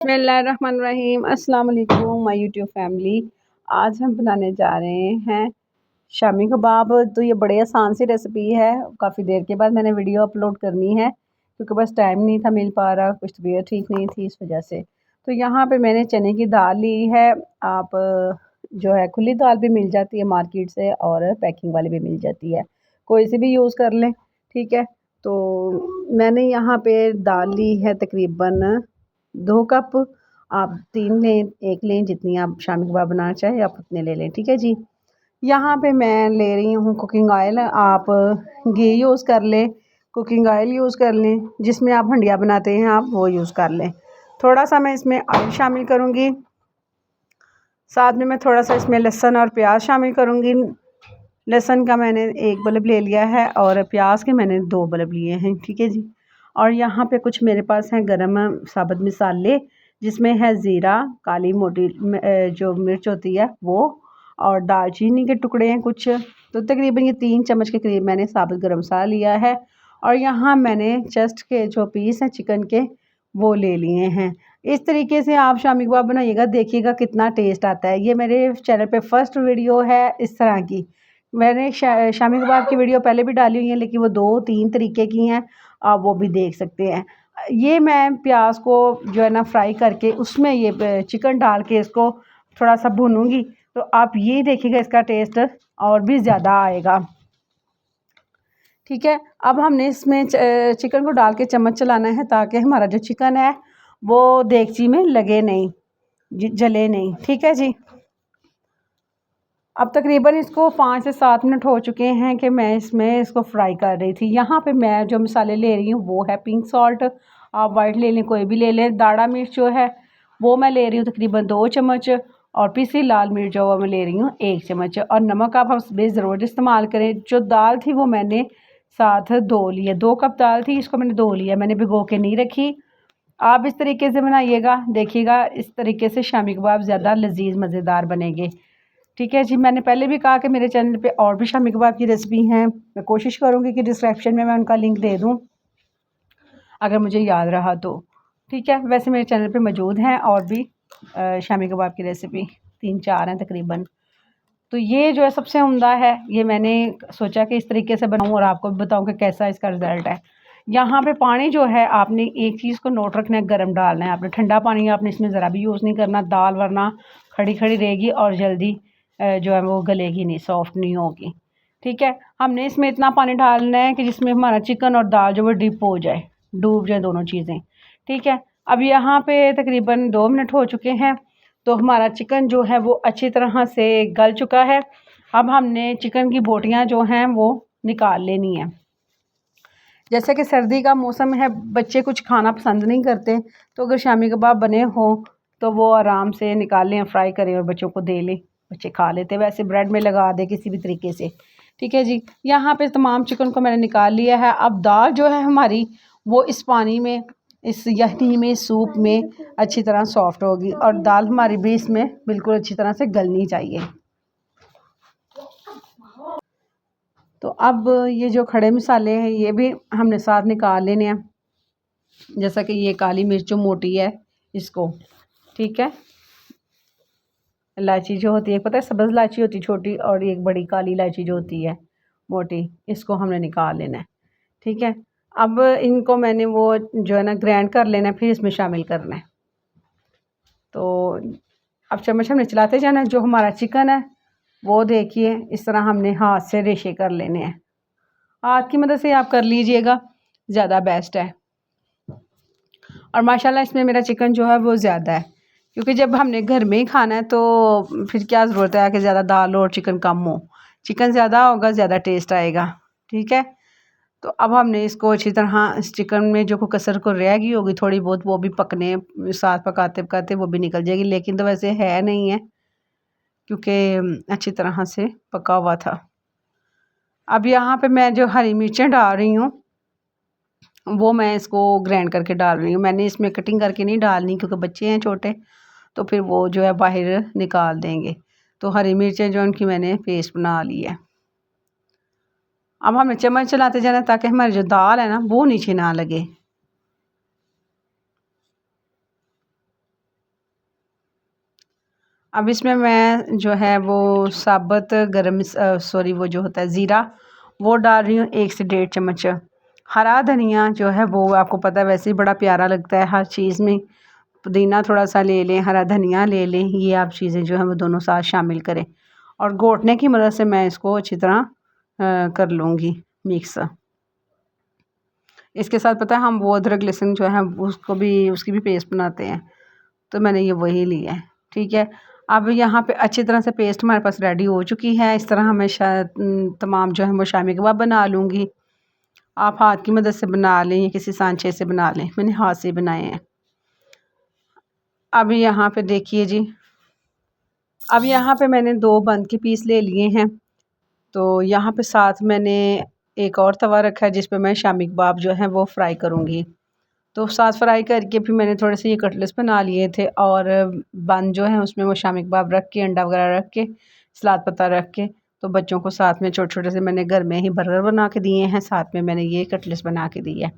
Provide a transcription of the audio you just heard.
बिस्मिल्लाहिर्रहमानिर्रहीम अस्सलाम वालेकुम माय यूट्यूब फैमिली। आज हम बनाने जा रहे हैं शामी कबाब। तो ये बड़े आसान सी रेसिपी है। काफ़ी देर के बाद मैंने वीडियो अपलोड करनी है क्योंकि बस टाइम नहीं था मिल पा रहा, कुछ तबीयत ठीक नहीं थी इस वजह से। तो यहाँ पे मैंने चने की दाल ली है। आप जो है खुली दाल भी मिल जाती है मार्केट से और पैकिंग वाली भी मिल जाती है, कोई सी भी यूज़ कर लें, ठीक है। तो मैंने यहाँ पे दाल ली है तकरीबन 2 कप। आप 3 लें, 1 लें, जितनी आप शामी कबाब बनाना चाहें आप उतने ले लें, ठीक है जी। यहाँ पे मैं ले रही हूँ कुकिंग ऑयल। आप घी यूज़ कर लें, कुकिंग ऑयल यूज़ कर लें, जिसमें आप हंडिया बनाते हैं आप वो यूज़ कर लें। थोड़ा सा मैं इसमें ऑयल शामिल करूँगी, साथ में मैं थोड़ा सा इसमें लहसुन और प्याज शामिल करूँगी। लहसुन का मैंने 1 बल्ब ले लिया है और प्याज के मैंने 2 बल्ब लिए हैं, ठीक है जी। और यहाँ पे कुछ मेरे पास हैं गरम साबुत मसाले, जिसमें है ज़ीरा, काली मोटी जो मिर्च होती है वो, और दालचीनी के टुकड़े हैं कुछ। तो तकरीबन ये 3 चम्मच के करीब मैंने साबुत गरम मसाला लिया है। और यहाँ मैंने चेस्ट के जो पीस हैं चिकन के वो ले लिए हैं। इस तरीके से आप शामी कबाब बनाइएगा, देखिएगा कितना टेस्ट आता है। ये मेरे चैनल पे फर्स्ट वीडियो है इस तरह की। मैंने शामी कबाब की वीडियो पहले भी डाली हुई है, लेकिन वो 2-3 तरीके की हैं, आप वो भी देख सकते हैं। ये मैं प्याज को जो है ना फ्राई करके उसमें ये चिकन डाल के इसको थोड़ा सा भूनूंगी, तो आप ये देखिएगा इसका टेस्ट और भी ज़्यादा आएगा, ठीक है। अब हमने इसमें चिकन को डाल के चम्मच चलाना है ताकि हमारा जो चिकन है वो देगची में लगे नहीं, जले नहीं, ठीक है जी। अब तकरीबन इसको 5 से 7 मिनट हो चुके हैं कि मैं इसमें इसको फ्राई कर रही थी। यहाँ पे मैं जो मसाले ले रही हूँ वो है पिंक सॉल्ट, आप वाइट ले लें, कोई भी ले लें। दाढ़ा मिर्च जो है वो मैं ले रही हूँ तकरीबन 2 चम्मच, और पीसी लाल मिर्च जो मैं ले रही हूँ 1 चम्मच, और नमक आप बेज़रूर इस्तेमाल करें। जो दाल थी वो मैंने साथ धो लिया, 2 कप दाल थी, इसको मैंने धो लिया, मैंने भिगो के नहीं रखी। आप इस तरीके से बनाइएगा, देखिएगा इस तरीके से शामी कबाब ज़्यादा लजीज मज़ेदार बनेंगे, ठीक है जी। मैंने पहले भी कहा कि मेरे चैनल पे और भी शामी कबाब की रेसिपी हैं, मैं कोशिश करूँगी कि डिस्क्रिप्शन में मैं उनका लिंक दे दूँ अगर मुझे याद रहा तो, ठीक है। वैसे मेरे चैनल पे मौजूद हैं और भी शामी कबाब की रेसिपी 3-4 हैं तकरीबन। तो ये जो है सबसे उम्दा है, ये मैंने सोचा कि इस तरीके से बनाऊँ और आपको भी बताऊँ कि कैसा इसका रिज़ल्ट है। यहाँ पे पानी जो है आपने एक चीज़ को नोट रखना है, गर्म डालना है आपने, ठंडा पानी आपने इसमें ज़रा भी यूज़ नहीं करना। दाल वरना खड़ी खड़ी रहेगी और जल्दी जो है वो गलेगी नहीं, सॉफ्ट नहीं होगी, ठीक है। हमने इसमें इतना पानी डालना है कि जिसमें हमारा चिकन और दाल जो वो डिप हो जाए, डूब जाए दोनों चीज़ें, ठीक है। अब यहाँ पे तकरीबन 2 मिनट हो चुके हैं, तो हमारा चिकन जो है वो अच्छी तरह से गल चुका है। अब हमने चिकन की बोटियाँ जो हैं वो निकाल लेनी है। जैसे कि सर्दी का मौसम है, बच्चे कुछ खाना पसंद नहीं करते, तो अगर शामी कबाब बने हों तो वो आराम से निकाल लें, फ्राई करें और बच्चों को दे लें, बच्चे खा लेते हैं। वैसे ब्रेड में लगा दें किसी भी तरीके से, ठीक है जी। यहाँ पे तमाम चिकन को मैंने निकाल लिया है। अब दाल जो है हमारी वो इस पानी में, इस यखनी में, सूप में अच्छी तरह सॉफ्ट होगी, और दाल हमारी भी इसमें बिल्कुल अच्छी तरह से गलनी चाहिए। तो अब ये जो खड़े मसाले हैं ये भी हमने साथ निकाल लेने हैं, जैसा कि ये काली मिर्च जो मोटी है इसको, ठीक है। इलायची जो होती है, पता है सब्ज़ इलायची होती है छोटी, और एक बड़ी काली इलायची जो होती है मोटी, इसको हमने निकाल लेना है, ठीक है। अब इनको मैंने वो जो है ना ग्राइंड कर लेना है, फिर इसमें शामिल करना है। तो अब चम्मच हमने चलाते जाना है। जो हमारा चिकन है वो देखिए इस तरह हमने हाथ से रेशे कर लेने हैं, हाथ की मदद से आप कर लीजिएगा, ज़्यादा बेस्ट है। और माशाल्लाह इसमें मेरा चिकन जो है वो ज़्यादा है, क्योंकि जब हमने घर में ही खाना है तो फिर क्या ज़रूरत है कि ज़्यादा दाल और चिकन कम हो। चिकन ज़्यादा होगा ज़्यादा टेस्ट आएगा, ठीक है। तो अब हमने इसको अच्छी तरह, इस चिकन में जो कसर को रह गई होगी थोड़ी बहुत, वो भी पकने साथ पकाते पकाते वो भी निकल जाएगी, लेकिन तो वैसे है नहीं है क्योंकि अच्छी तरह से पका हुआ था। अब यहाँ पे मैं जो हरी मिर्चें डाल रही हूँ वो मैं इसको ग्राइंड करके डाल रही हूँ। मैंने इसमें कटिंग करके नहीं डालनी क्योंकि बच्चे हैं छोटे, तो फिर वो जो है बाहर निकाल देंगे। तो हरी मिर्चें जो उनकी मैंने पेस्ट बना ली है। अब हमें चम्मच चलाते जाना ताकि हमारी जो दाल है ना वो नीचे ना लगे। अब इसमें मैं जो है वो साबुत सॉरी वो जो होता है ज़ीरा वो डाल रही हूँ 1 से 1.5 चम्मच। हरा धनिया जो है वो आपको पता है वैसे ही बड़ा प्यारा लगता है हर चीज़ में। पुदीना थोड़ा सा ले लें, हरा धनिया ले लें, ये आप चीज़ें जो हैं वो दोनों साथ शामिल करें और घोटने की मदद से मैं इसको अच्छी तरह कर लूँगी मिक्स। इसके साथ पता है हम वो अदरक लहसुन जो है उसकी भी पेस्ट बनाते हैं, तो मैंने ये वही लिया है। ठीक है, अब यहाँ पे अच्छी तरह से पेस्ट हमारे पास रेडी हो चुकी है। इस तरह मैं तमाम जो है वो शामी कबाब बना लूँगी। आप हाथ की मदद से बना लें या किसी सांचे से बना लें, मैंने हाथ से बनाए हैं। अब यहाँ पे देखिए जी, अब यहाँ पे मैंने 2 बंद के पीस ले लिए हैं। तो यहाँ पे साथ मैंने एक और तवा रखा है जिस पे मैं शामी कबाब जो है वो फ्राई करूँगी। तो साथ फ्राई करके फिर मैंने थोड़े से ये कटलेट्स बना लिए थे और बन जो है उसमें वो शामी कबाब रख के, अंडा वगैरह रख के, सलाद पत्ता रख के, तो बच्चों को साथ में छोटे छोटे से मैंने घर में ही बर्गर बना के दिए हैं, साथ में मैंने ये कटलेट्स बना के दिए हैं।